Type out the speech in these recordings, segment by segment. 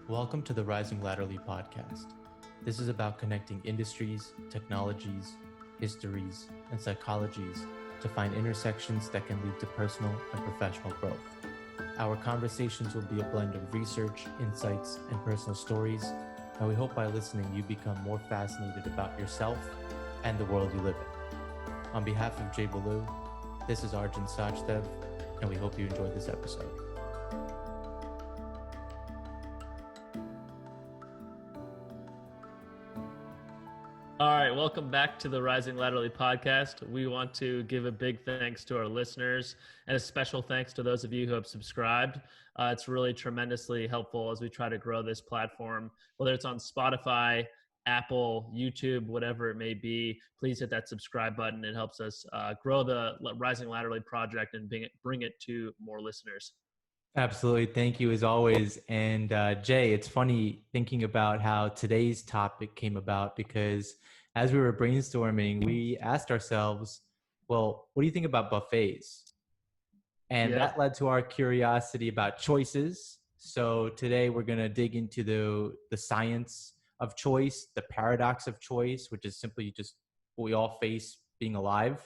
Welcome to the Rising Laterally podcast. This is about connecting industries, technologies, histories, and psychologies to find intersections that can lead to personal and professional growth. Our conversations will be a blend of research, insights, and personal stories, and we hope by listening you become more fascinated about yourself and the world you live in. On behalf of Jay Arjun, this is Arjun Sachdev, and we hope you enjoyed this episode. All right, welcome back to the Rising Laterally podcast. We want to give a big thanks to our listeners and a special thanks to those of you who have subscribed. It's really tremendously helpful as we try to grow this platform, whether it's on Spotify, Apple, YouTube, whatever it may be. Please hit that subscribe button. It helps us grow the Rising Laterally project and bring it to more listeners. Absolutely. Thank you as always. And Jay, it's funny thinking about how today's topic came about because as we were brainstorming, we asked ourselves, well, what do you think about buffets? And that led to our curiosity about choices. So today we're going to dig into the science of choice, the paradox of choice, which is simply just what we all face being alive,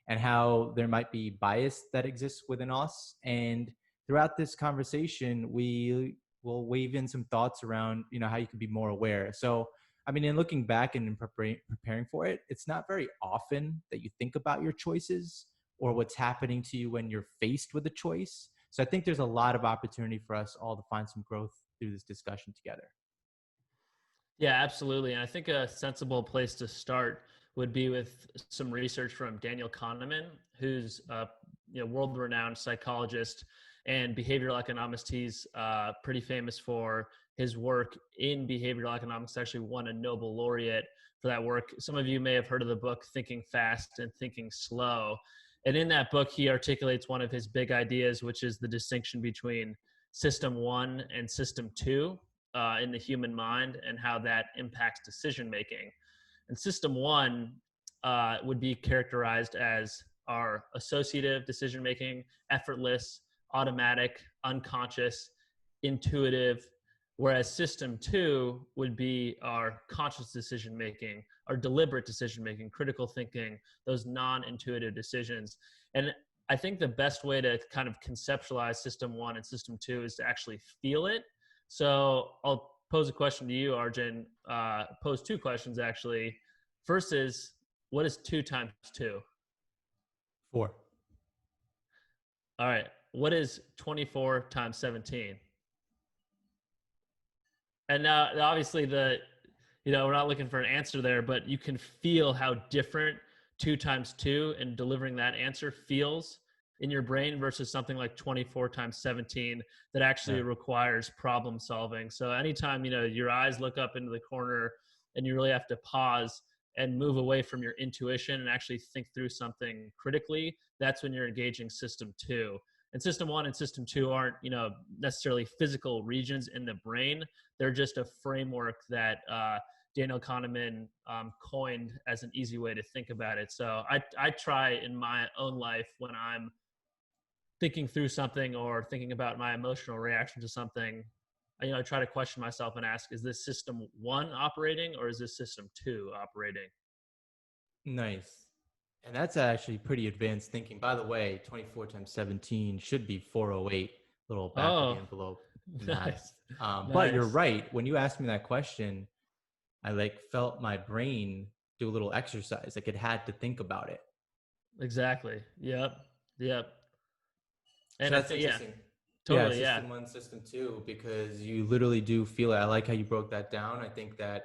and how there might be bias that exists within us. And throughout this conversation, we will weave in some thoughts around, how you can be more aware. So, in looking back and in preparing for it, it's not very often that you think about your choices or what's happening to you when you're faced with a choice. So I think there's a lot of opportunity for us all to find some growth through this discussion together. Yeah, absolutely. And I think a sensible place to start would be with some research from Daniel Kahneman, who's a world-renowned psychologist and behavioral economist. He's pretty famous for his work in behavioral economics. Actually won a Nobel laureate for that work. Some of you may have heard of the book Thinking Fast and Thinking Slow. And in that book, he articulates one of his big ideas, which is the distinction between system 1 and system 2 in the human mind and how that impacts decision making. And system 1 would be characterized as our associative decision making, effortless, automatic, unconscious, intuitive, whereas system 2 would be our conscious decision making, our deliberate decision making, critical thinking, those non-intuitive decisions. And I think the best way to kind of conceptualize system 1 and system 2 is to actually feel it. So I'll pose a question to you, Arjun. Pose two questions actually. First is, what is 2 times 2? 4. All right. What is 24 times 17? And now, obviously, we're not looking for an answer there, but you can feel how different 2 times 2 and delivering that answer feels in your brain versus something like 24 times 17 that actually requires problem solving. So anytime, your eyes look up into the corner and you really have to pause and move away from your intuition and actually think through something critically, that's when you're engaging system 2. And system 1 and system 2 aren't, necessarily physical regions in the brain. They're just a framework that Daniel Kahneman coined as an easy way to think about it. So I try in my own life when I'm thinking through something or thinking about my emotional reaction to something, I try to question myself and ask, is this system 1 operating or is this system 2 operating? Nice. And that's actually pretty advanced thinking. By the way, 24 times 17 should be 408, little back of the envelope. Nice. But you're right. When you asked me that question, I felt my brain do a little exercise. It had to think about it. Exactly. Yep. And so that's interesting. Totally. System 1, system 2, because you literally do feel it. I like how you broke that down. I think that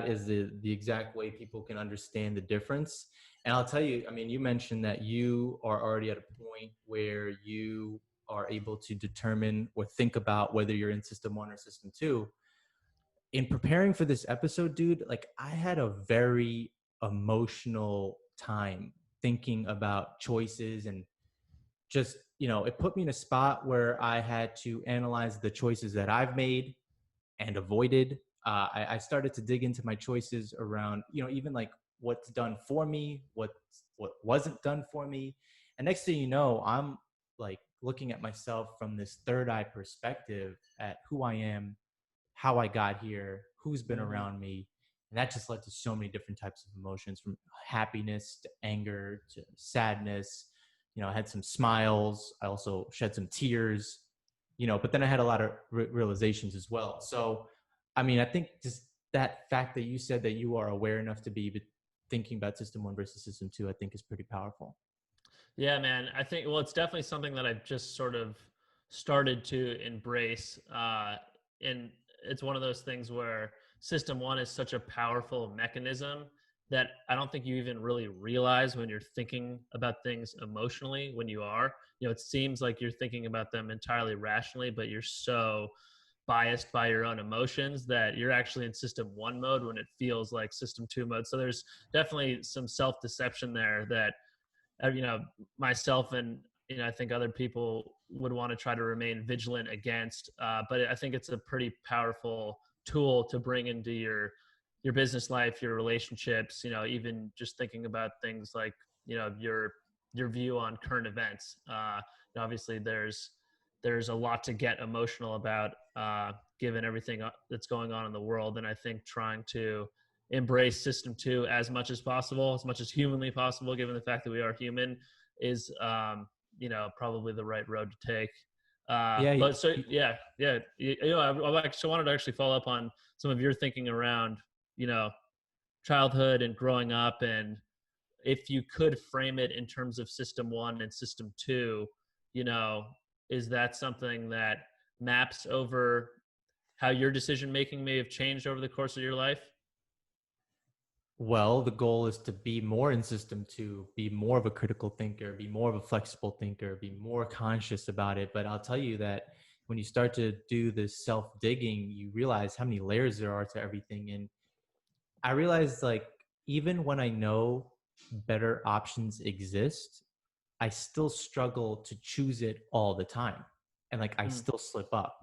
is the exact way people can understand the difference. And I'll tell you, you mentioned that you are already at a point where you are able to determine or think about whether you're in system 1 or system 2. In preparing for this episode, dude, I had a very emotional time thinking about choices and just, it put me in a spot where I had to analyze the choices that I've made and avoided. I started to dig into my choices around, even what's done for me, what wasn't done for me. And next thing you know, I'm looking at myself from this third eye perspective at who I am, how I got here, who's been Mm-hmm. around me. And that just led to so many different types of emotions, from happiness to anger to sadness. I had some smiles. I also shed some tears, but then I had a lot of realizations as well. So, I mean, I think just that fact that you said that you are aware enough to be thinking about system one versus system two, I think is pretty powerful. Yeah, man. I think, well, it's definitely something that I've just sort of started to embrace. And it's one of those things where system one is such a powerful mechanism that I don't think you even really realize when you're thinking about things emotionally when you are. It seems like you're thinking about them entirely rationally, but you're so biased by your own emotions that you're actually in system one mode when it feels like system two mode. So there's definitely some self deception there that you know myself and I think other people would want to try to remain vigilant against. But I think it's a pretty powerful tool to bring into your business life, your relationships. Even just thinking about things like your view on current events. Obviously, there's a lot to get emotional about, given everything that's going on in the world, and I think trying to embrace system two as much as possible, as much as humanly possible, given the fact that we are human, is probably the right road to take. Yeah. But so yeah. I actually wanted to actually follow up on some of your thinking around you know childhood and growing up, and if you could frame it in terms of system one and system two, you know, is that something that maps over how your decision making may have changed over the course of your life? Well, the goal is to be more in system two, be more of a critical thinker, be more of a flexible thinker, be more conscious about it. But I'll tell you that when you start to do this self digging, you realize how many layers there are to everything. And I realized, like, even when I know better options exist, I still struggle to choose it all the time. And like, I Mm, still slip up.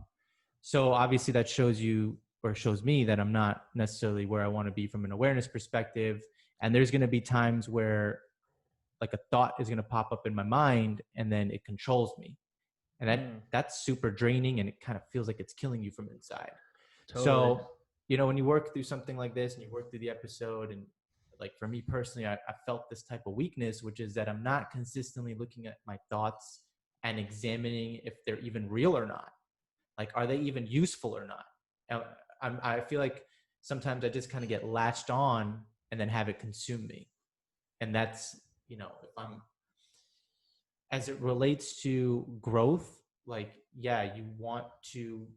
So obviously that shows you, or shows me, that I'm not necessarily where I want to be from an awareness perspective. And there's going to be times where like a thought is going to pop up in my mind and then it controls me. And mm, that's super draining, and it kind of feels like it's killing you from inside. totally. So, when you work through something like this and you work through the episode, and like for me personally, I felt this type of weakness, which is that I'm not consistently looking at my thoughts and examining if they're even real or not. Like, are they even useful or not? I feel like sometimes I just kind of get latched on and then have it consume me. And that's, if I'm, as it relates to growth, like, yeah, you want to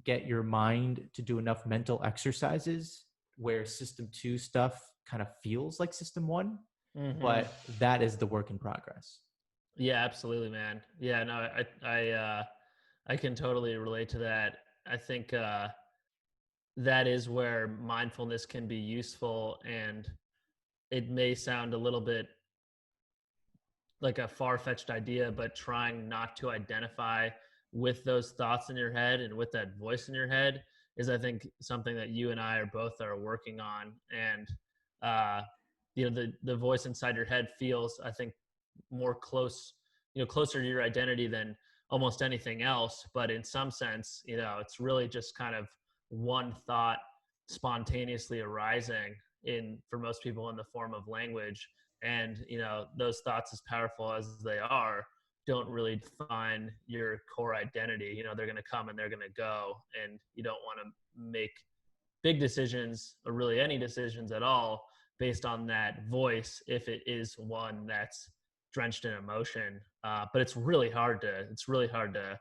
get your mind to do enough mental exercises where system two stuff kind of feels like system one, Hmm. but that is the work in progress. Yeah, absolutely, man. Yeah, no, I can totally relate to that. I think that is where mindfulness can be useful, and it may sound a little bit like a far-fetched idea, but trying not to identify with those thoughts in your head and with that voice in your head is, I think, something that you and I are working on. And uh the voice inside your head feels, I think, more closer to your identity than almost anything else. But in some sense, it's really just kind of one thought spontaneously arising, in for most people, in the form of language. And those thoughts, as powerful as they are, don't really define your core identity. They're going to come and they're going to go, and you don't want to make big decisions, or really any decisions at all, based on that voice, if it is one that's drenched in emotion. But it's really hard to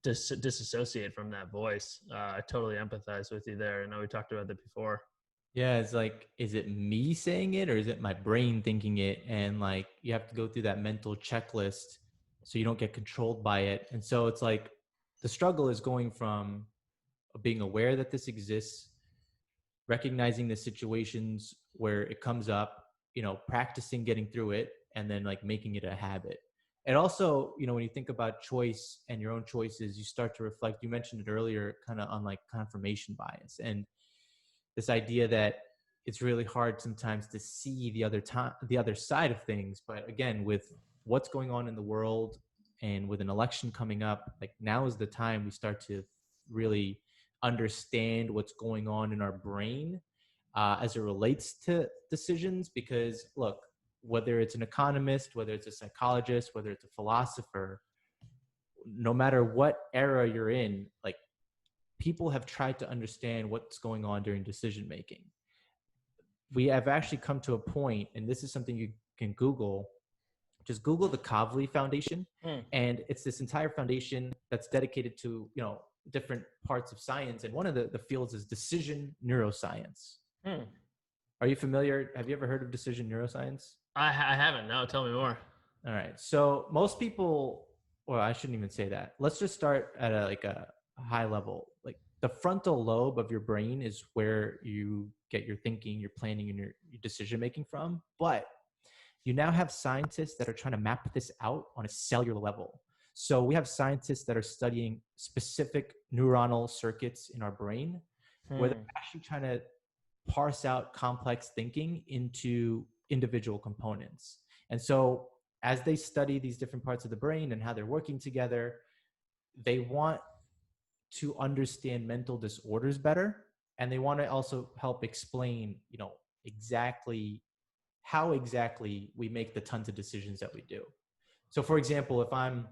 disassociate from that voice. I totally empathize with you there. I know we talked about that before. Yeah, it's like, is it me saying it or is it my brain thinking it? And like, you have to go through that mental checklist so you don't get controlled by it. And so it's like the struggle is going from being aware that this exists, recognizing the situations where it comes up, practicing getting through it, and then like making it a habit. And also, when you think about choice and your own choices, you start to reflect. You mentioned it earlier, kind of on like confirmation bias, and this idea that it's really hard sometimes to see the other side of things. But again, with what's going on in the world and with an election coming up, like now is the time we start to really understand what's going on in our brain as it relates to decisions. Because look, whether it's an economist, whether it's a psychologist, whether it's a philosopher, no matter what era you're in, like, people have tried to understand what's going on during decision making. We have actually come to a point, and this is something you can Google. Just Google the Kavli Foundation, and it's this entire foundation that's dedicated to, different parts of science. And one of the fields is decision neuroscience. Are you familiar? Have you ever heard of decision neuroscience? I haven't. No, tell me more. All right. So most people, or I shouldn't even say that. Let's just start at a high level. Like, the frontal lobe of your brain is where you get your thinking, your planning, and your decision making from. But you now have scientists that are trying to map this out on a cellular level. So we have scientists that are studying specific neuronal circuits in our brain, where they're actually trying to parse out complex thinking into individual components. And so as they study these different parts of the brain and how they're working together, they want to understand mental disorders better. And they want to also help explain, exactly how exactly we make the tons of decisions that we do. So for example, if I'm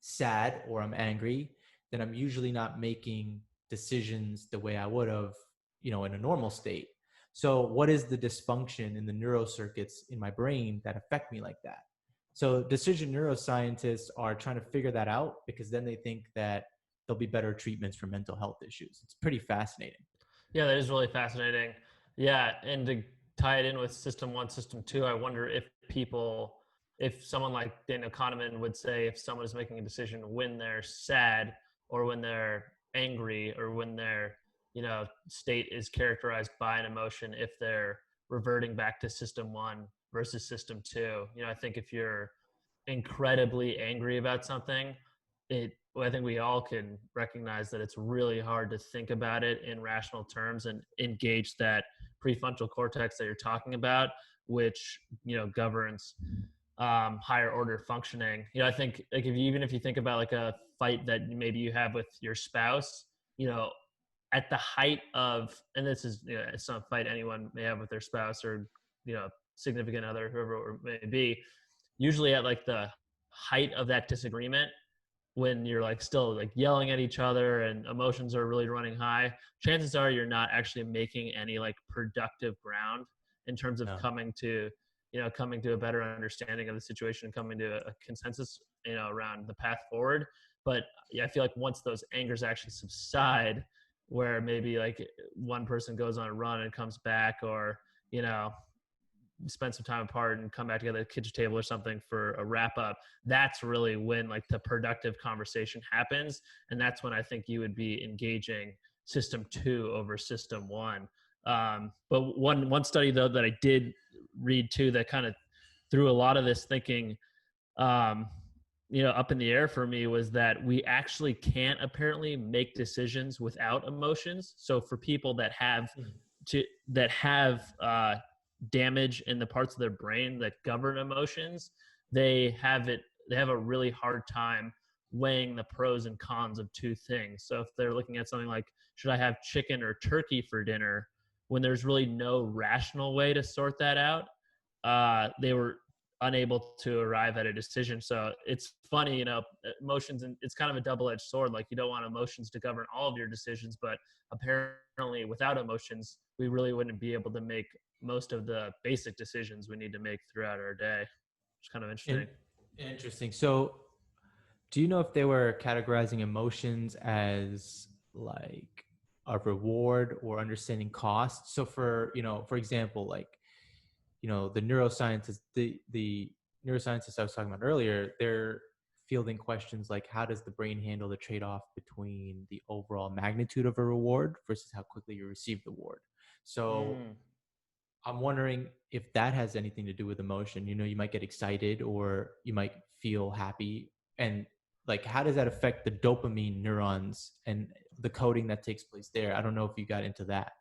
sad or I'm angry, then I'm usually not making decisions the way I would have, in a normal state. So what is the dysfunction in the neurocircuits in my brain that affect me like that? So decision neuroscientists are trying to figure that out, because then they think that there'll be better treatments for mental health issues. It's pretty fascinating. Yeah, that is really fascinating. Yeah, and to tie it in with system 1, system 2, I wonder if someone like Daniel Kahneman would say, if someone is making a decision when they're sad or when they're angry or when their state is characterized by an emotion, if they're reverting back to system 1 versus system 2. I think if you're incredibly angry about something, I think we all can recognize that it's really hard to think about it in rational terms and engage that prefrontal cortex that you're talking about, which governs higher order functioning. I think, like, even if you think about like a fight that maybe you have with your spouse, at the height of, and this is it's not a fight anyone may have with their spouse or significant other, whoever it may be, usually at like the height of that disagreement, when you're like still like yelling at each other and emotions are really running high, chances are you're not actually making any like productive ground in terms of coming to a better understanding of the situation and coming to a consensus around the path forward. But I feel like once those angers actually subside, where maybe like one person goes on a run and comes back, or spend some time apart and come back together at the kitchen table or something for a wrap up, that's really when like the productive conversation happens. And that's when I think you would be engaging system 2 over system 1. But one study though that I did read too, that kind of threw a lot of this thinking up in the air for me, was that we actually can't apparently make decisions without emotions. So for people that have damage in the parts of their brain that govern emotions, they have a really hard time weighing the pros and cons of two things. So if they're looking at something like, should I have chicken or turkey for dinner, when there's really no rational way to sort that out, they were unable to arrive at a decision. So it's funny, emotions, and it's kind of a double-edged sword. Like, you don't want emotions to govern all of your decisions, but apparently without emotions, we really wouldn't be able to make most of the basic decisions we need to make throughout our day. It's kind of interesting. Interesting. So do you know if they were categorizing emotions as like a reward or understanding cost? So for example, like, the neuroscientists, the neuroscientists I was talking about earlier, they're fielding questions like, how does the brain handle the trade-off between the overall magnitude of a reward versus how quickly you receive the reward? So I'm wondering if that has anything to do with emotion. You might get excited or you might feel happy. And like, how does that affect the dopamine neurons and the coding that takes place there? I don't know if you got into that.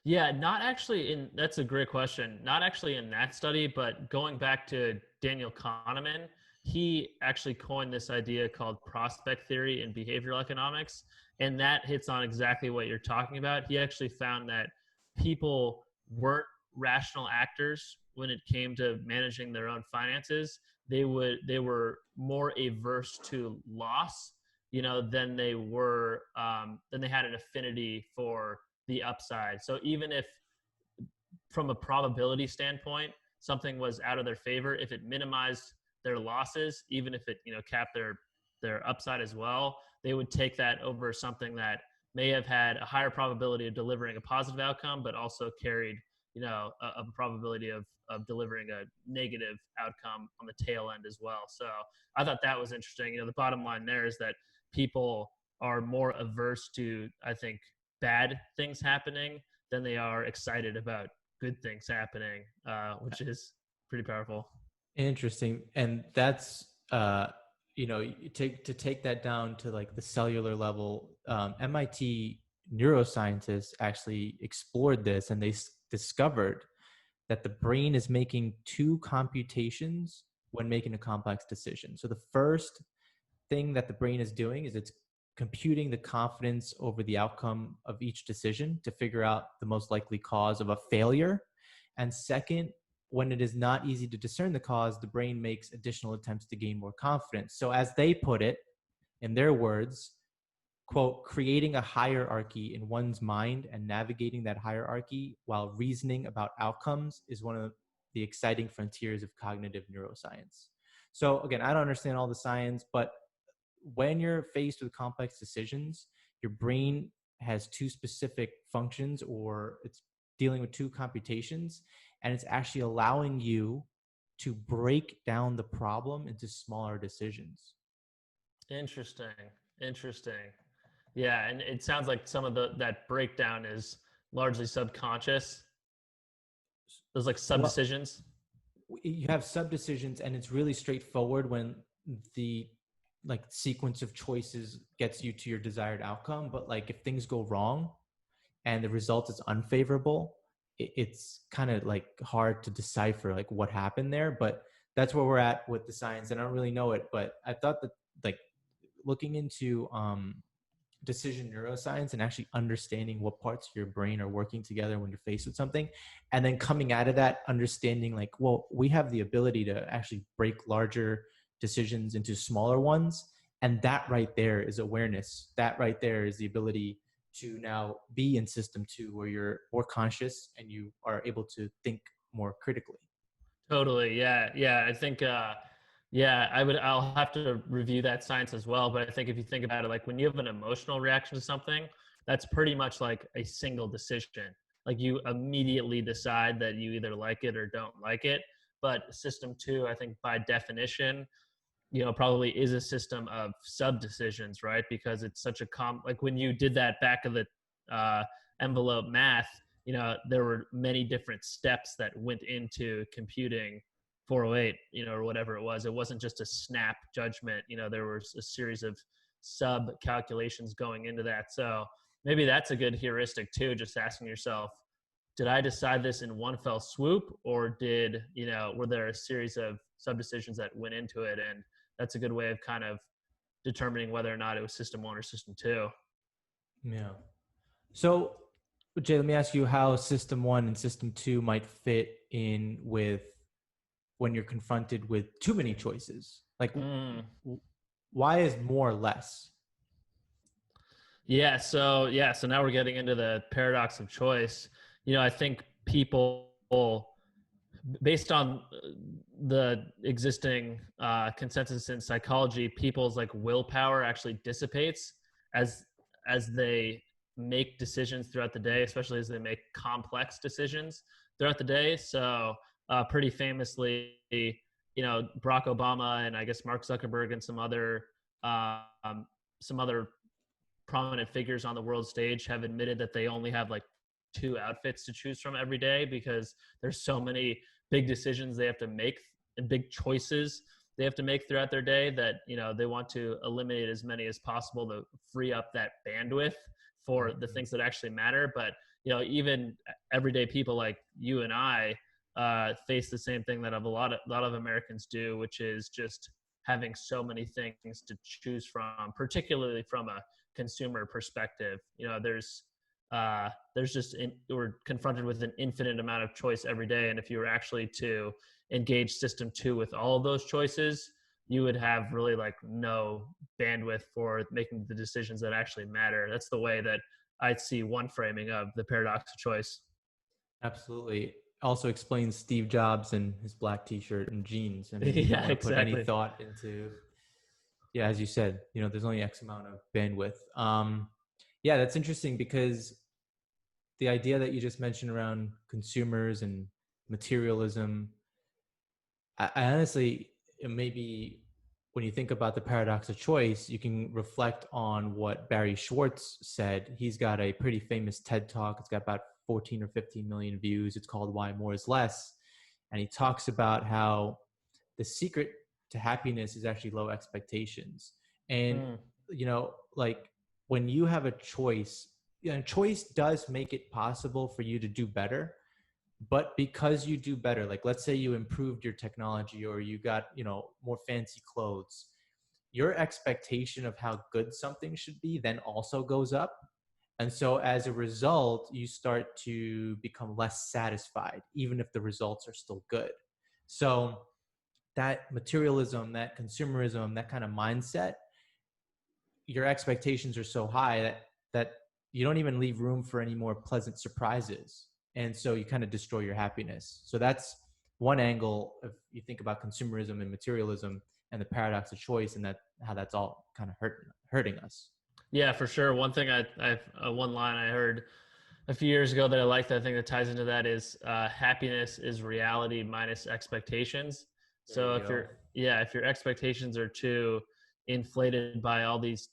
Yeah, not actually that's a great question. Not actually in that study, but going back to Daniel Kahneman, he actually coined this idea called prospect theory in behavioral economics. And that hits on exactly what you're talking about. He actually found that people weren't rational actors when it came to managing their own finances. They were more averse to loss, than they had an affinity for the upside. So even if from a probability standpoint something was out of their favor, if it minimized their losses, even if it capped their upside as well, they would take that over something that may have had a higher probability of delivering a positive outcome, but also carried a probability of delivering a negative outcome on the tail end as well. So I thought that was interesting. The bottom line there is that people are more averse to, I think, bad things happening than they are excited about good things happening, which is pretty powerful. Interesting. And that's take that down to like the cellular level. MIT neuroscientists actually explored this, and they discovered that the brain is making two computations when making a complex decision. So the first thing that the brain is doing is it's computing the confidence over the outcome of each decision to figure out the most likely cause of a failure. And second, when it is not easy to discern the cause, the brain makes additional attempts to gain more confidence. So as they put it, in their words, quote, creating a hierarchy in one's mind and navigating that hierarchy while reasoning about outcomes is one of the exciting frontiers of cognitive neuroscience. So again, I don't understand all the science, but when you're faced with complex decisions, your brain has two specific functions, or it's dealing with two computations, and it's actually allowing you to break down the problem into smaller decisions. Interesting. Yeah, and it sounds like some of that breakdown is largely subconscious. Those like sub Well, decisions. you have sub decisions, and it's really straightforward when the like sequence of choices gets you to your desired outcome. But like if things go wrong and the result is unfavorable, it's kind of like hard to decipher like what happened there. But that's where we're at with the science, and I don't really know it. But I thought that like looking into decision neuroscience and actually understanding what parts of your brain are working together when you're faced with something, and then coming out of that understanding like, well, we have the ability to actually break larger decisions into smaller ones. And that right there is awareness. That right there is the ability to now be in system 2, where you're more conscious and you are able to think more critically. Totally. Yeah. I think I'll have to review that science as well. But I think if you think about it, like when you have an emotional reaction to something, that's pretty much like a single decision. Like you immediately decide that you either like it or don't like it. But system 2, I think by definition, probably is a system of sub decisions, right? Because it's such a like when you did that back of the envelope math, there were many different steps that went into computing 408, or whatever it was. It wasn't just a snap judgment. There was a series of sub calculations going into that. So maybe that's a good heuristic too, just asking yourself, did I decide this in one fell swoop, or were there a series of sub decisions that went into it? And that's a good way of kind of determining whether or not it was system 1 or system 2. Yeah. So Jay, let me ask you how system 1 and system 2 might fit in with when you're confronted with too many choices. Like why is more less? So now we're getting into the paradox of choice. I think people, based on the existing consensus in psychology, people's like willpower actually dissipates as they make decisions throughout the day, especially as they make complex decisions throughout the day. So pretty famously, Barack Obama and I guess Mark Zuckerberg and some other prominent figures on the world stage have admitted that they only have like 2 outfits to choose from every day, because there's so many big decisions they have to make and big choices they have to make throughout their day that they want to eliminate as many as possible to free up that bandwidth for the things that actually matter. But even everyday people like you and I face the same thing that a lot of Americans do, which is just having so many things to choose from, particularly from a consumer perspective. There's just we're confronted with an infinite amount of choice every day, and if you were actually to engage system 2 with all of those choices, you would have really like no bandwidth for making the decisions that actually matter. That's the way that I see one framing of the paradox of choice. Absolutely. Also explains Steve Jobs and his black t-shirt and jeans. I mean, you don't Yeah, want to put any exactly. thought into, yeah, as you said, there's only X amount of bandwidth. Yeah, that's interesting because the idea that you just mentioned around consumers and materialism, I honestly, maybe when you think about the paradox of choice, you can reflect on what Barry Schwartz said. He's got a pretty famous TED talk. It's got about 14 or 15 million views. It's called Why More is Less. And he talks about how the secret to happiness is actually low expectations. And, Mm. like when you have a choice, choice does make it possible for you to do better. But because you do better, like let's say you improved your technology or you got, more fancy clothes, your expectation of how good something should be then also goes up. And so as a result, you start to become less satisfied, even if the results are still good. So that materialism, that consumerism, that kind of mindset, your expectations are so high that you don't even leave room for any more pleasant surprises, and so you kind of destroy your happiness. So that's one angle if you think about consumerism and materialism and the paradox of choice, and that how that's all kind of hurting us. Yeah, for sure. One thing one line I heard a few years ago that I liked, I think that ties into that is happiness is reality minus expectations. There So you go. if your expectations are too inflated by all these,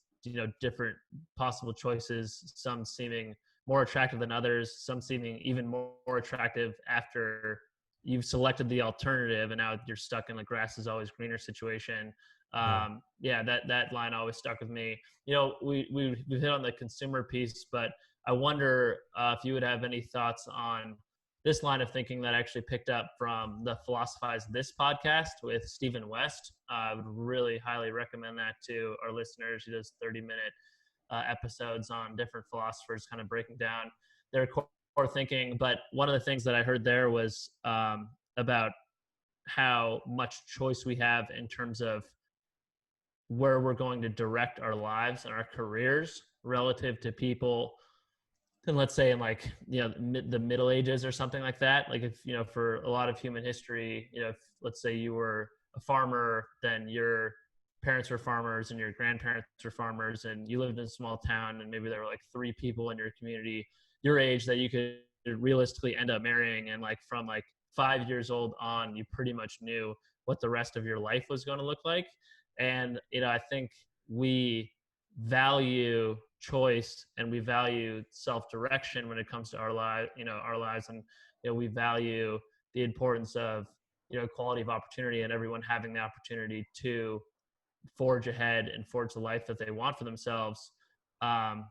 different possible choices, some seeming more attractive than others, some seeming even more attractive after you've selected the alternative, and now you're stuck in the grass is always greener situation. Yeah. Yeah, that line always stuck with me. We've hit on the consumer piece, but I wonder if you would have any thoughts on this line of thinking that I actually picked up from the Philosophize This podcast with Stephen West. I would really highly recommend that to our listeners. He does 30-minute episodes on different philosophers, kind of breaking down their core thinking. But one of the things that I heard there was about how much choice we have in terms of where we're going to direct our lives and our careers relative to people, and let's say in like the Middle Ages or something like that. Like if for a lot of human history, if let's say you were a farmer, then your parents were farmers and your grandparents were farmers, and you lived in a small town, and maybe there were like 3 people in your community your age that you could realistically end up marrying, and like from like 5 years old on, you pretty much knew what the rest of your life was going to look like. And I think we value choice and we value self-direction when it comes to our lives, and we value the importance of quality of opportunity and everyone having the opportunity to forge ahead and forge the life that they want for themselves. um,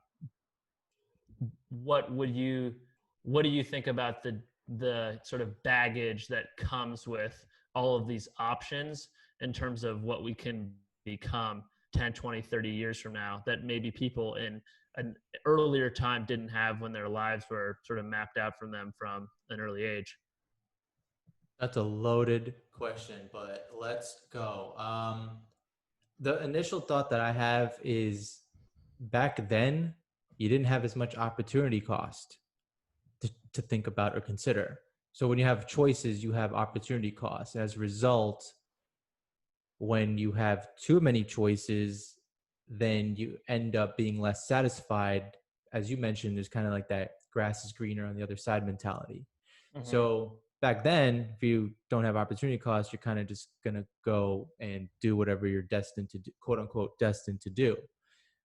what do you think about the sort of baggage that comes with all of these options in terms of what we can become 10, 20, 30 years from now that maybe people in an earlier time didn't have when their lives were sort of mapped out from them from an early age? That's a loaded question, but let's go. The initial thought that I have is back then, you didn't have as much opportunity cost to think about or consider. So when you have choices, you have opportunity costs. As a result, when you have too many choices, then you end up being less satisfied. As you mentioned, there's kind of like that grass is greener on the other side mentality. Mm-hmm. So back then, if you don't have opportunity costs, you're kind of just going to go and do whatever you're destined to do, quote unquote, destined to do.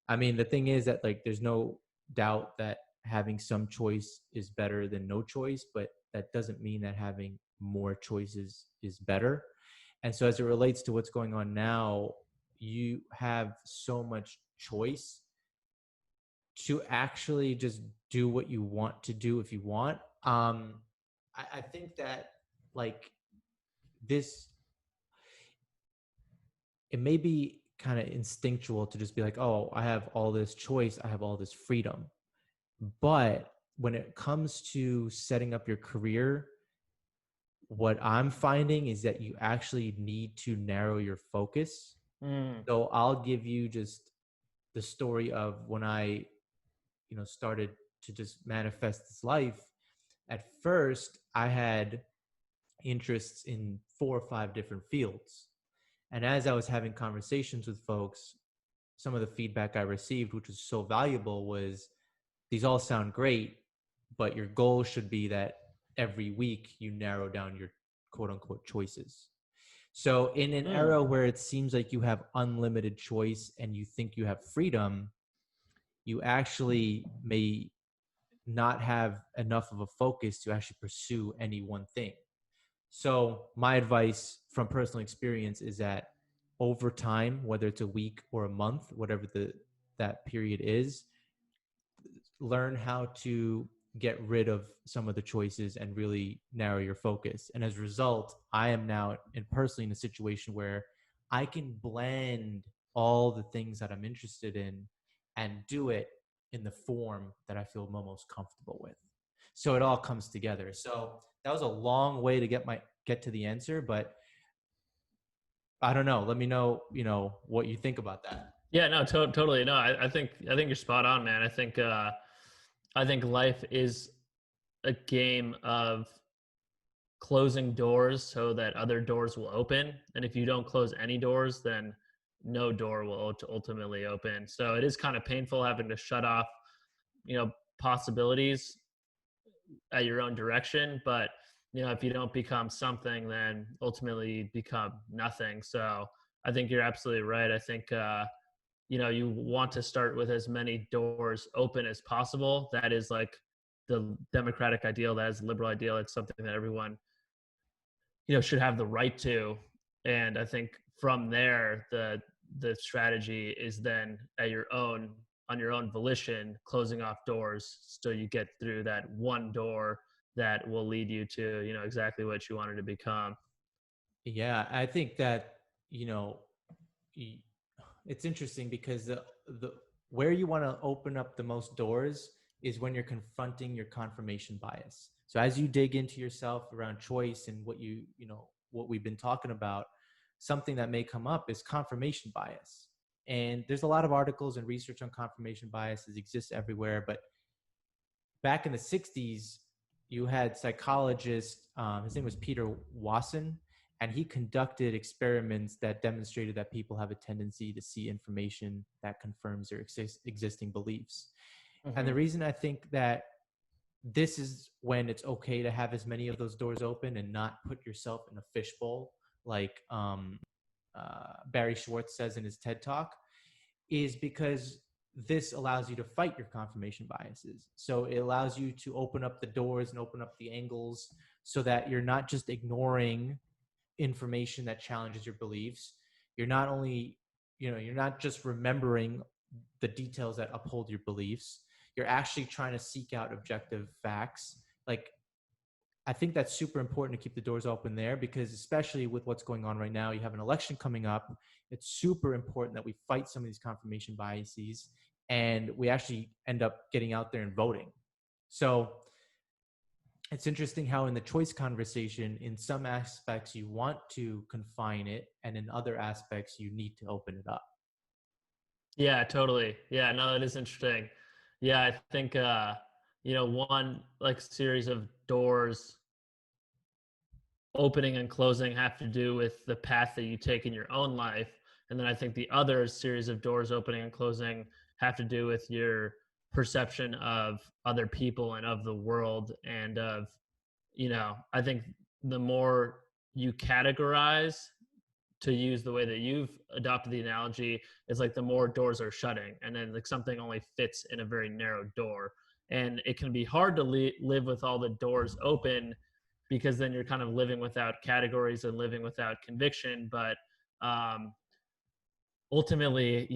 I mean, the thing is that like, there's no doubt that having some choice is better than no choice, but that doesn't mean that having more choices is better. And so as it relates to what's going on now, you have so much choice to actually just do what you want to do if you want. I think that like this it may be kind of instinctual to just be like, oh, I have all this choice, I have all this freedom. But when it comes to setting up your career, what I'm finding is that you actually need to narrow your focus. Mm. So I'll give you just the story of when I, started to just manifest this life. At first, I had interests in 4 or 5 different fields. And as I was having conversations with folks, some of the feedback I received, which was so valuable, was these all sound great, but your goal should be that every week you narrow down your quote unquote choices. So, in an Mm. era where it seems like you have unlimited choice and you think you have freedom, you actually may not have enough of a focus to actually pursue any one thing. So, my advice from personal experience is that over time, whether it's a week or a month, whatever that period is, learn how to get rid of some of the choices and really narrow your focus. And as a result, I am now personally in a situation where I can blend all the things that I'm interested in and do it in the form that I feel most comfortable with. So it all comes together. So that was a long way to get to the answer, but I don't know. Let me know, what you think about that. Yeah, no, totally. No, I think you're spot on, man. I think life is a game of closing doors so that other doors will open, and if you don't close any doors, then no door will ultimately open. So it is kind of painful having to shut off, possibilities at your own direction, but if you don't become something, then ultimately you become nothing. So I think you're absolutely right. I think you want to start with as many doors open as possible. That is like the democratic ideal, that is the liberal ideal. It's something that everyone should have the right to. And I think from there, the strategy is then at your own on your own volition, closing off doors so you get through that one door that will lead you to exactly what you wanted to become. Yeah, I think that, you know, y- it's interesting because the where you want to open up the most doors is when you're confronting your confirmation bias. So as you dig into yourself around choice and what we've been talking about, something that may come up is confirmation bias. And there's a lot of articles and research on confirmation biases exist everywhere, but back in the 60s, you had psychologist, his name was Peter Wason, and he conducted experiments that demonstrated that people have a tendency to see information that confirms their existing beliefs. And the Hmm. reason I think that this is when it's okay to have as many of those doors open and not put yourself in a fishbowl, like Barry Schwartz says in his TED Talk, is because this allows you to fight your confirmation biases. So it allows you to open up the doors and open up the angles so that you're not just ignoring information that challenges your beliefs. You're not only, you're not just remembering the details that uphold your beliefs. You're actually trying to seek out objective facts. Like, I think that's super important to keep the doors open there because, especially with what's going on right now, you have an election coming up. It's super important that we fight some of these confirmation biases and we actually end up getting out there and voting. So it's interesting how, in the choice conversation, in some aspects, you want to confine it, and in other aspects, you need to open it up. Yeah, totally. Yeah, no, it is interesting. Yeah, I think one like series of doors opening and closing have to do with the path that you take in your own life. And then I think the other series of doors opening and closing have to do with your perception of other people and of the world. And I think the more you categorize, to use the way that you've adopted the analogy, is like the more doors are shutting, and then like something only fits in a very narrow door. And it can be hard to live with all the doors open, because then you're kind of living without categories and living without conviction. But um, ultimately,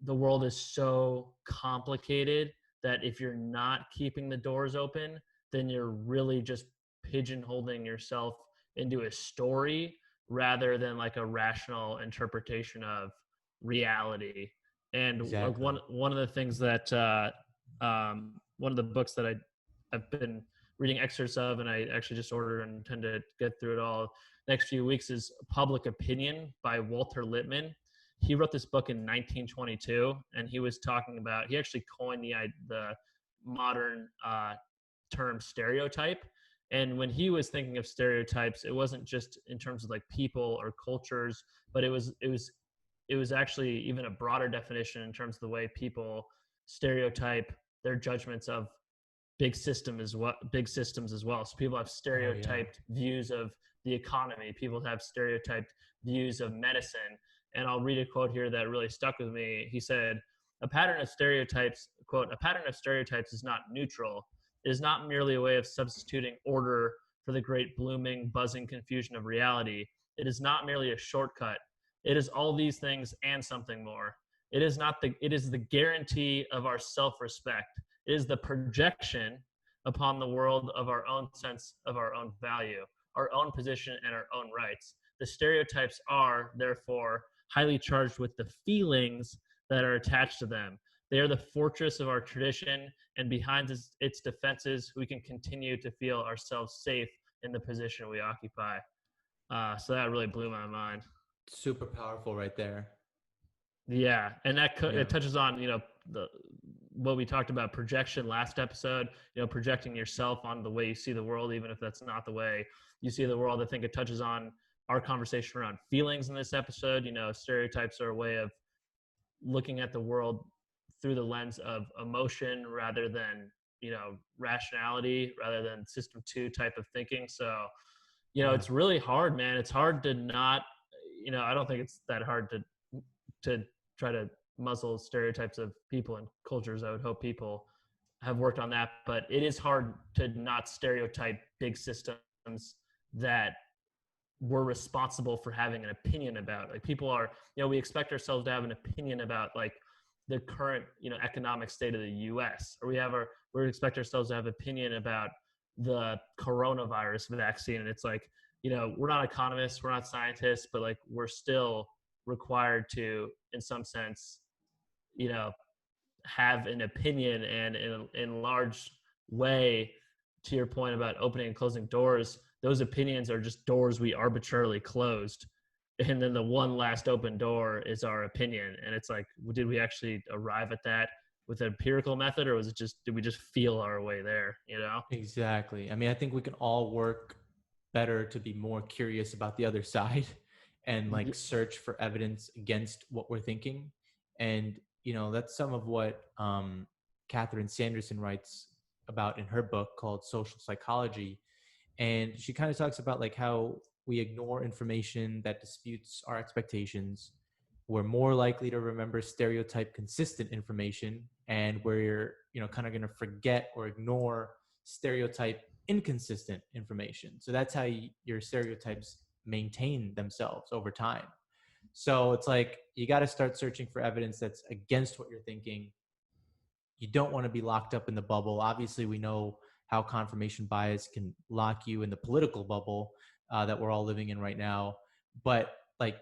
the world is so complicated that if you're not keeping the doors open, then you're really just pigeonholing yourself into a story rather than like a rational interpretation of reality. And like Exactly. one of the things that one of the books that I've been reading excerpts of, and I actually just ordered and intend to get through it all next few weeks, is Public Opinion by Walter Lippmann. He wrote this book in 1922, and he was talking about, he actually coined the modern term stereotype. And when he was thinking of stereotypes, it wasn't just in terms of like people or cultures, but it was actually even a broader definition in terms of the way people stereotype their judgments of big systems as well. So people have Oh yeah. stereotyped views of the economy. People have stereotyped views of medicine. And I'll read a quote here that really stuck with me. He said, "A pattern of stereotypes, quote, a pattern of stereotypes is not neutral. It is not merely a way of substituting order for the great blooming, buzzing confusion of reality. It is not merely a shortcut. It is all these things and something more. It is the guarantee of our self-respect. It is the projection upon the world of our own sense of our own value, our own position, and our own rights. The stereotypes are, therefore, highly charged with the feelings that are attached to them. They are the fortress of our tradition, and behind its defenses, we can continue to feel ourselves safe in the position we occupy." So that really blew my mind. Super powerful right there. Yeah, and Yeah. it touches on what we talked about, projection last episode. Projecting yourself on the way you see the world, even if that's not the way you see the world. I think it touches on our conversation around feelings in this episode. Stereotypes are a way of looking at the world through the lens of emotion rather than rationality, rather than system 2 type of thinking. So Yeah. it's really hard, man. It's hard to not, I don't think it's that hard to try to muzzle stereotypes of people and cultures. I would hope people have worked on that, but it is hard to not stereotype big systems that we're responsible for having an opinion about. Like, people are, we expect ourselves to have an opinion about like the current, economic state of the US, or we expect ourselves to have opinion about the coronavirus vaccine. And it's like, we're not economists, we're not scientists, but like we're still required to, in some sense, have an opinion. And in large way, to your point about opening and closing doors, those opinions are just doors we arbitrarily closed. And then the one last open door is our opinion. And it's like, did we actually arrive at that with an empirical method, or did we just feel our way there, Exactly. I mean, I think we can all work better to be more curious about the other side and like search for evidence against what we're thinking. And, that's some of what Catherine Sanderson writes about in her book called Social Psychology. And she kind of talks about like how we ignore information that disputes our expectations. We're more likely to remember stereotype consistent information, and we're, kind of going to forget or ignore stereotype inconsistent information. So that's how your stereotypes maintain themselves over time. So it's like you got to start searching for evidence that's against what you're thinking. You don't want to be locked up in the bubble. Obviously, we know how confirmation bias can lock you in the political bubble that we're all living in right now. But like,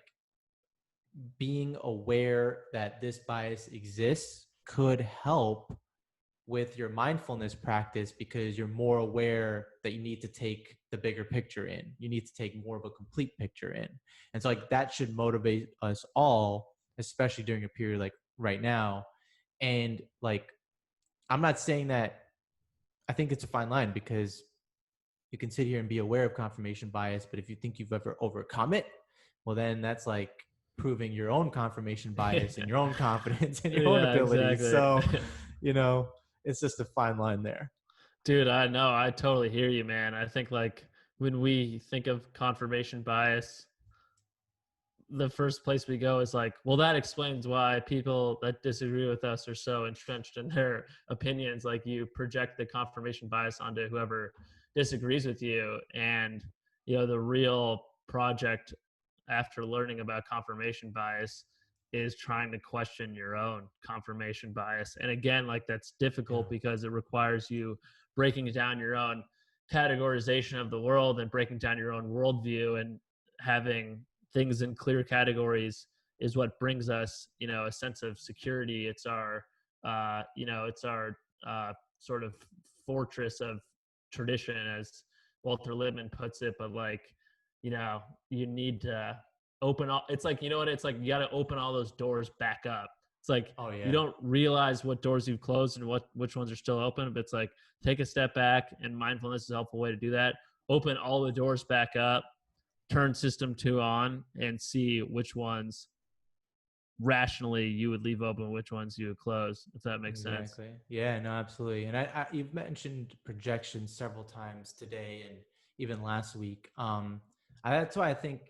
being aware that this bias exists could help with your mindfulness practice, because you're more aware that you need to take the bigger picture in. You need to take more of a complete picture in. And so like that should motivate us all, especially during a period like right now. And like, I'm not saying that, I think it's a fine line, because you can sit here and be aware of confirmation bias, but if you think you've ever overcome it, well, then that's like proving your own confirmation bias and your own confidence and your own Yeah, abilities. exactly. So, it's just a fine line there. Dude, I know. I totally hear you, man. I think like when we think of confirmation bias, the first place we go is like, well, that explains why people that disagree with us are so entrenched in their opinions. Like, you project the confirmation bias onto whoever disagrees with you. And, the real project after learning about confirmation bias is trying to question your own confirmation bias. And again, like, that's difficult because it requires you breaking down your own categorization of the world and breaking down your own worldview. And having things in clear categories is what brings us, a sense of security. It's our, it's our sort of fortress of tradition, as Walter Lippmann puts it. But like, you need to open all. It's like, it's like you got to open all those doors back up. It's like Oh yeah. you don't realize what doors you've closed and which ones are still open. But it's like, take a step back, and mindfulness is a helpful way to do that. Open all the doors back up, turn system 2 on, and see which ones rationally you would leave open, which ones you would close, if that makes sense. Exactly. Yeah, no, absolutely. And you've mentioned projections several times today and even last week. That's why I think,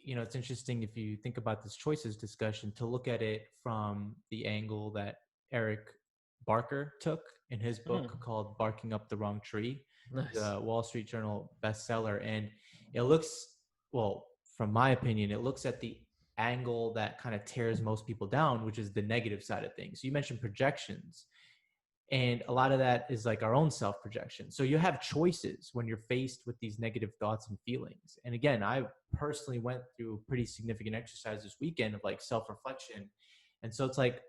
it's interesting if you think about this choices discussion to look at it from the angle that Eric Barker took in his book called Barking Up the Wrong Tree, Nice. the Wall Street Journal bestseller. And it looks, well, from my opinion, it looks at the angle that kind of tears most people down, which is the negative side of things. So you mentioned projections, and a lot of that is like our own self projection. So you have choices when you're faced with these negative thoughts and feelings. And again, I personally went through a pretty significant exercise this weekend of like self-reflection. And so it's like,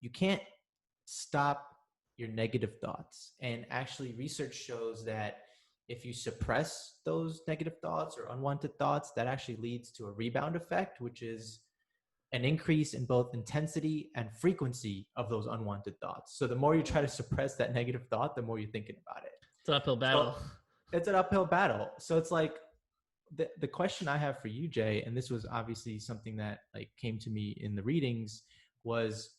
you can't stop your negative thoughts. And actually research shows that if you suppress those negative thoughts or unwanted thoughts, that actually leads to a rebound effect, which is an increase in both intensity and frequency of those unwanted thoughts. So the more you try to suppress that negative thought, the more you're thinking about it. It's an uphill battle. So it's an uphill battle. So it's like the question I have for you, Jay, and this was obviously something that like came to me in the readings, was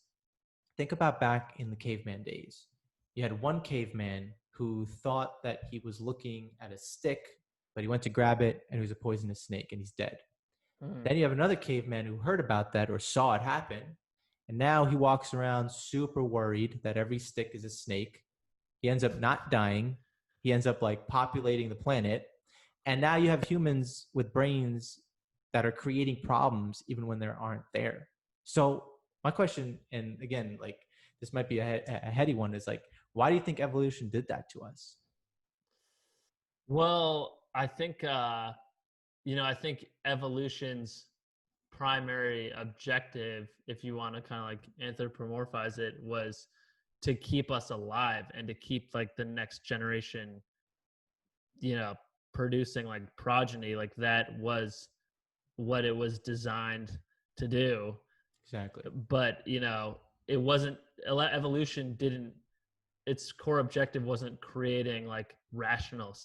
think about back in the caveman days. You had one caveman who thought that he was looking at a stick, but he went to grab it and it was a poisonous snake and he's dead. Then you have another caveman who heard about that or saw it happen. And now he walks around super worried that every stick is a snake. He ends up not dying. He ends up like populating the planet. And now you have humans with brains that are creating problems even when there aren't there. So my question, and again, like this might be a heady one, is like, why do you think evolution did that to us? Well, I think, I think evolution's primary objective, if you want to kind of like anthropomorphize it, was to keep us alive and to keep like the next generation, producing like progeny. Like that was what it was designed to do. Exactly. But, it wasn't, evolution didn't, its core objective wasn't creating like rational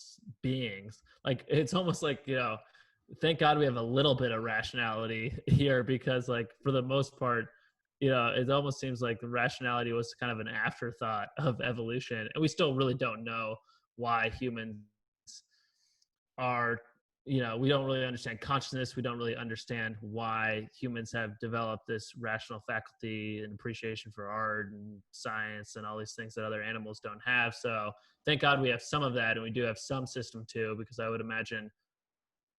beings. Like it's almost like, thank God we have a little bit of rationality here, because like for the most part, it almost seems like the rationality was kind of an afterthought of evolution. And we still really don't know why humans are, we don't really understand consciousness. We don't really understand why humans have developed this rational faculty and appreciation for art and science and all these things that other animals don't have. So thank God we have some of that, and we do have some system too, because I would imagine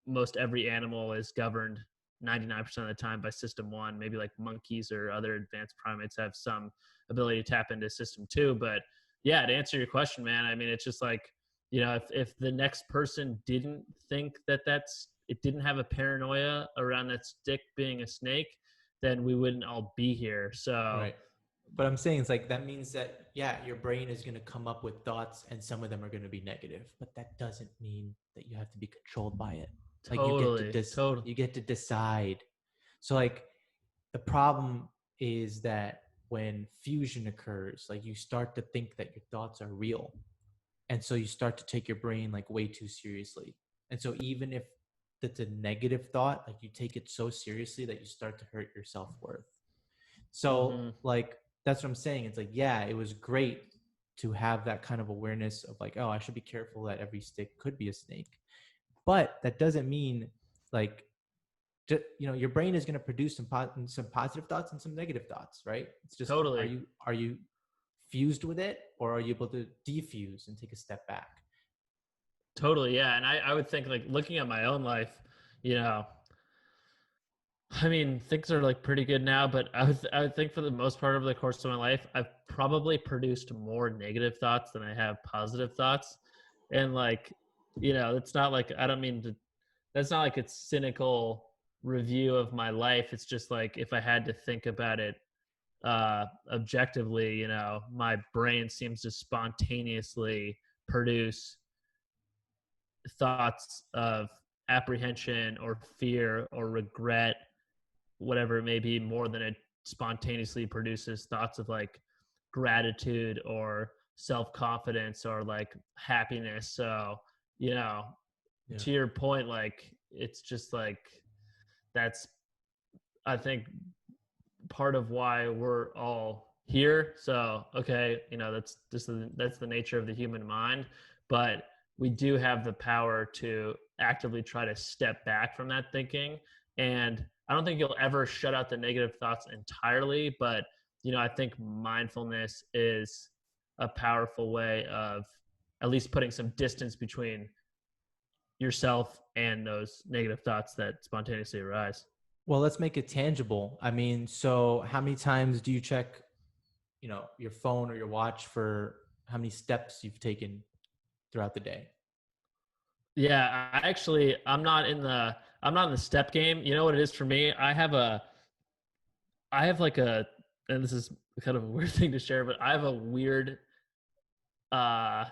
most every animal is governed 99% of the time by system 1. Maybe like monkeys or other advanced primates have some ability to tap into system 2. But yeah, to answer your question, man, I mean, it's just like, if the next person didn't think that it didn't have a paranoia around that stick being a snake, then we wouldn't all be here. So right. But I'm saying it's like, that means that, yeah, your brain is going to come up with thoughts and some of them are going to be negative, but that doesn't mean that you have to be controlled by it. Like totally. You get to decide. So like the problem is that when fusion occurs, like you start to think that your thoughts are real. And so you start to take your brain like way too seriously. And so even if it's a negative thought, like you take it so seriously that you start to hurt your self-worth. So like, that's what I'm saying. It's like, yeah, it was great to have that kind of awareness of like, oh, I should be careful that every stick could be a snake. But that doesn't mean like, your brain is going to produce some positive thoughts and some negative thoughts, right? It's just, totally. Are you fused with it, or are you able to defuse and take a step back? Totally. Yeah. And I would think like looking at my own life, I mean, things are like pretty good now, but I would think for the most part over the course of my life, I've probably produced more negative thoughts than I have positive thoughts. And like, it's not like, I don't mean to that's not like a cynical review of my life. It's just like if I had to think about it objectively, you know, my brain seems to spontaneously produce thoughts of apprehension or fear or regret, whatever it may be, more than it spontaneously produces thoughts of like gratitude or self-confidence or like happiness. So, you know, Yeah. to your point, like it's just like that's, I think, part of why we're all here. So, okay, you know, that's the nature of the human mind, but we do have the power to actively try to step back from that thinking. And I don't think you'll ever shut out the negative thoughts entirely, but you know, I think mindfulness is a powerful way of at least putting some distance between yourself and those negative thoughts that spontaneously arise. Well, let's make it tangible. I mean, so how many times do you check, your phone or your watch for how many steps you've taken throughout the day? Yeah, I actually I'm not in the step game. You know what it is for me? I have like a, and this is kind of a weird thing to share, but I have a weird uh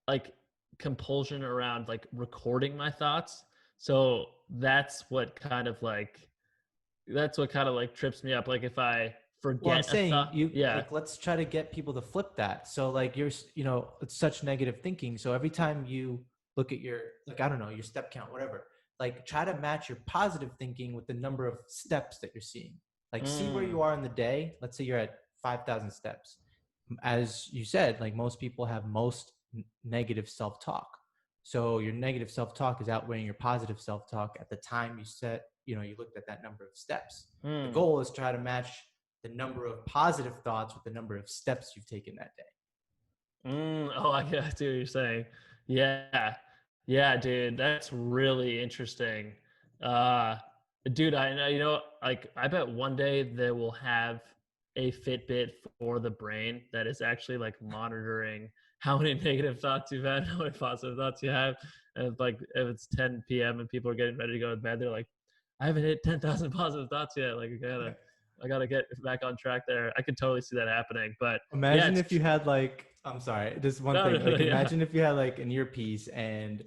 like compulsion around like recording my thoughts. So that's what kind of like trips me up. Like if I Well, I'm forget a saying thought, you yeah. like let's try to get people to flip that. So like it's such negative thinking. So every time you look at your like I don't know, your step count, whatever, like try to match your positive thinking with the number of steps that you're seeing. Like see where Mm, you are in the day. Let's say you're at 5,000 steps. As you said, like most people have most negative self-talk. So your negative self-talk is outweighing your positive self-talk at the time you looked at that number of steps. The mm. goal is to try to match the number of positive thoughts with the number of steps you've taken that day. Oh, I see what you're saying. Yeah. Yeah, dude, that's really interesting. Uh, dude, I know, you know, like I bet one day they will have a Fitbit for the brain that is actually like monitoring how many negative thoughts you've had, how many positive thoughts you have. And it's like if it's 10 p.m. and people are getting ready to go to bed, they're like, I haven't hit 10,000 positive thoughts yet. Like I gotta get back on track there. I could totally see that happening. But yeah, Imagine if you had like, I'm sorry, just one no, thing. no, Like, yeah. imagine if you had like an earpiece and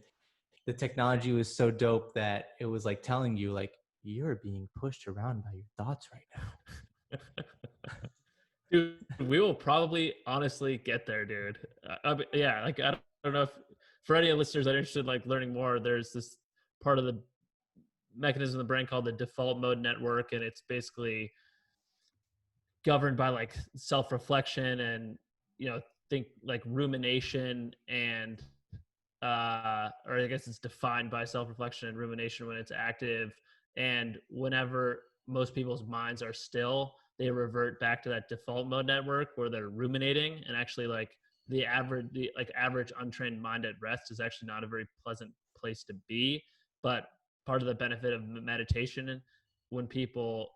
the technology was so dope that it was like telling you, like, you're being pushed around by your thoughts right now. Dude, we will probably honestly get there, dude. Yeah, like I don't know if for any listeners that are interested in like learning more, there's this part of the mechanism of the brain called the default mode network, and it's basically governed by like self-reflection and you know think like rumination and or I guess it's defined by self-reflection and rumination when it's active. And whenever most people's minds are still, they revert back to that default mode network where they're ruminating. And actually, like the average untrained mind at rest is actually not a very pleasant place to be. But part of the benefit of meditation, when people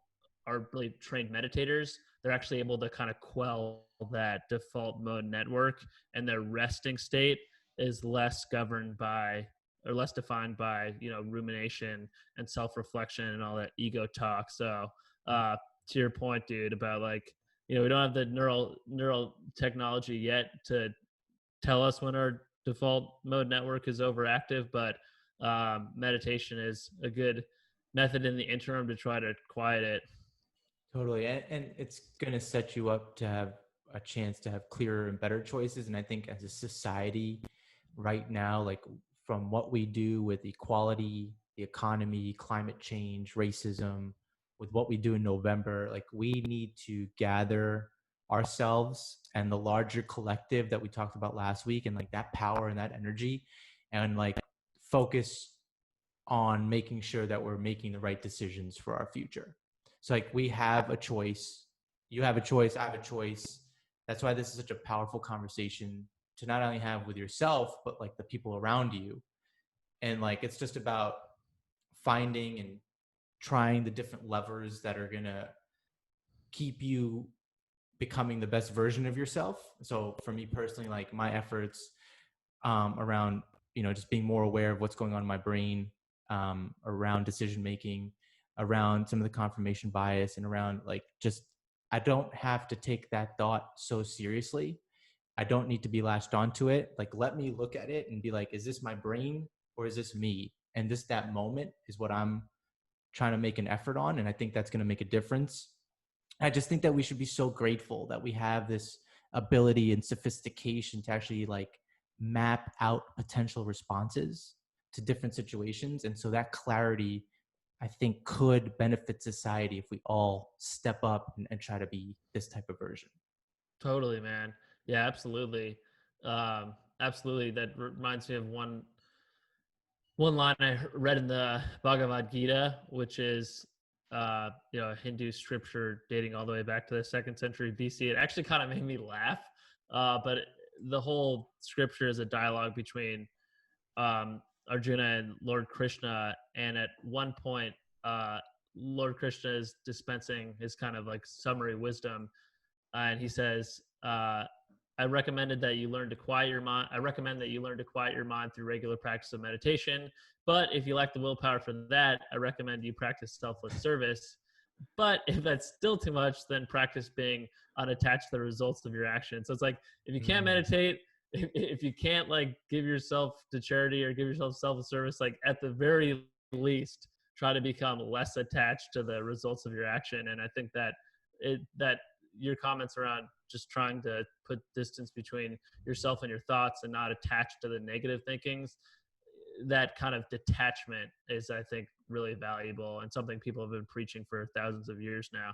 are really trained meditators, they're actually able to kind of quell that default mode network, and their resting state is less governed by or less defined by rumination and self-reflection and all that ego talk. So to your point, dude, about like we don't have the neural technology yet to tell us when our default mode network is overactive, but meditation is a good method in the interim to try to quiet it. Totally. And it's going to set you up to have a chance to have clearer and better choices. And I think as a society right now, like from what we do with equality, the economy, climate change, racism, with what we do in November, like we need to gather ourselves and the larger collective that we talked about last week and like that power and that energy and like focus on making sure that we're making the right decisions for our future. So like we have a choice, you have a choice, I have a choice. That's why this is such a powerful conversation to not only have with yourself, but like the people around you. And like it's just about finding and trying the different levers that are gonna keep you becoming the best version of yourself. So for me personally, like my efforts around just being more aware of what's going on in my brain, around decision making, around some of the confirmation bias, and around like just I don't have to take that thought so seriously. I don't need to be latched onto it. Like, let me look at it and be like, is this my brain or is this me? And just that moment is what I'm trying to make an effort on. And I think that's going to make a difference. I just think that we should be so grateful that we have this ability and sophistication to actually like map out potential responses to different situations. And so that clarity, I think, could benefit society if we all step up and try to be this type of version. Totally, man. Yeah, absolutely. Absolutely. That reminds me of one line I read in the Bhagavad Gita, which is a Hindu scripture dating all the way back to the 2nd century BC. It actually kind of made me laugh, but the whole scripture is a dialogue between Arjuna and Lord Krishna, and at one point, Lord Krishna is dispensing his kind of like summary wisdom, and he says, I recommend that you learn to quiet your mind through regular practice of meditation. But if you lack the willpower for that, I recommend you practice selfless service. But if that's still too much, then practice being unattached to the results of your actions. So it's like, if you can't meditate, if you can't like give yourself to charity or give yourself selfless service, like at the very least, try to become less attached to the results of your action. And I think that your comments around just trying to put distance between yourself and your thoughts and not attached to the negative thinkings, that kind of detachment is, I think, really valuable and something people have been preaching for thousands of years now.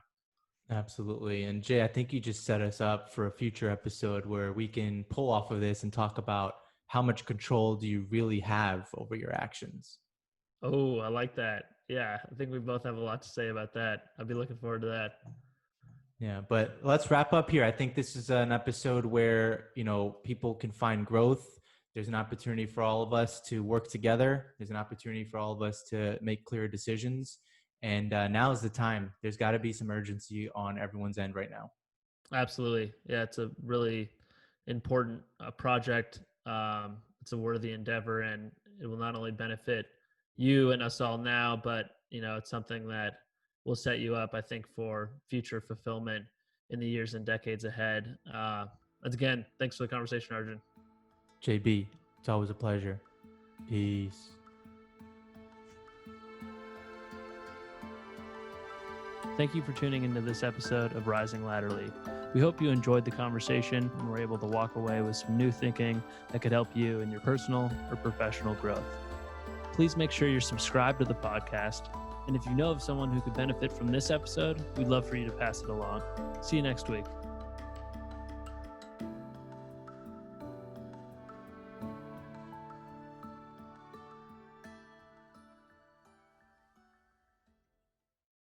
Absolutely. And Jay, I think you just set us up for a future episode where we can pull off of this and talk about how much control do you really have over your actions. Oh, I like that. Yeah, I think we both have a lot to say about that. I'll be looking forward to that. Yeah, but let's wrap up here. I think this is an episode where, people can find growth. There's an opportunity for all of us to work together. There's an opportunity for all of us to make clear decisions. And now is the time. There's got to be some urgency on everyone's end right now. Absolutely. Yeah, it's a really important project. It's a worthy endeavor, and it will not only benefit you and us all now, but it's something that will set you up, I think, for future fulfillment in the years and decades ahead. Again, thanks for the conversation, Arjun. JB, it's always a pleasure. Peace. Thank you for tuning into this episode of Rising Laterally. We hope you enjoyed the conversation and were able to walk away with some new thinking that could help you in your personal or professional growth. Please make sure you're subscribed to the podcast. And if you know of someone who could benefit from this episode, we'd love for you to pass it along. See you next week.